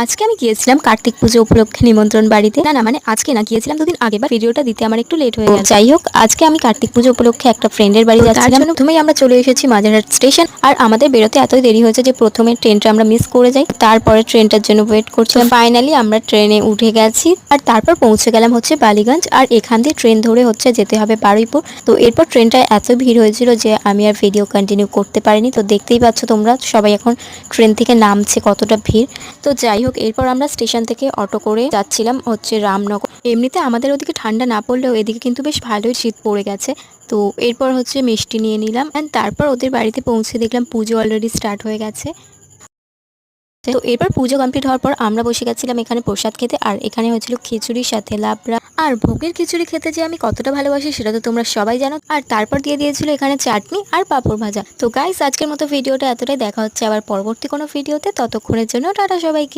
আজকে আমি গিয়েছিলাম কার্তিক পুজো উপলক্ষে নিমন্ত্রণ বাড়িতে। না মানে আজকে না, গিয়েছিলাম দুদিন আগে, বা ভিডিওটা দিতে আমার একটু লেট হয়ে গেছে। যাই হোক, আজকে আমি কার্তিক পুজো উপলক্ষে একটা ফ্রেন্ডের বাড়ি যাচ্ছিলাম। প্রথমেই আমরা চলে এসেছি মাঝেরহাট স্টেশন। আর আমাদের বেরোতে এতই দেরি হয়েছে যে প্রথমে ট্রেনটা আমরা মিস করে যাই, তারপরে ট্রেনটার জন্য ওয়েট করছিলাম। ফাইনালি আমরা ট্রেনে উঠে গেছি আর তারপর পৌঁছে গেলাম হচ্ছে বালিগঞ্জ। আর এখান দিয়ে ট্রেন ধরে হচ্ছে যেতে হবে বারুইপুর। তো এরপর ট্রেনটায় এত ভিড় হয়েছিল যে আমি আর ভিডিও কন্টিনিউ করতে পারিনি। তো দেখতেই পাচ্ছ তোমরা, সবাই এখন ট্রেন থেকে নামছে, কতটা ভিড়। তো যাই হোক, এরপর আমরা স্টেশন থেকে অটো করে যাচ্ছিলাম হচ্ছে রামনগর। এমনিতে আমাদের ওদিকে ঠান্ডা না পড়লেও এদিকে কিন্তু বেশ ভালোই শীত পড়ে গেছে। তো এরপর হচ্ছে মিষ্টি নিয়ে নিলাম, অ্যান্ড তারপর ওদের বাড়িতে পৌঁছে দেখলাম পুজো অলরেডি স্টার্ট হয়ে গেছে। তো এরপর পুজো কমপ্লিট হওয়ার পর আমরা বসে গেছিলাম এখানে প্রসাদ খেতে। আর এখানে হয়েছিল খিচুড়ির সাথে লাবড়া। আর ভোগের খিচুড়ি খেতে যে আমি কতটা ভালোবাসি সেটা তো তোমরা সবাই জানো। আর তারপর দিয়ে দিয়েছিল এখানে চাটনি আর পাঁপড় ভাজা। তো গাইস, আজকের মতো ভিডিওটা এতটাই। দেখা হচ্ছে আবার পরবর্তী কোনো ভিডিওতে। ততক্ষণের জন্য টাটা সবাইকে।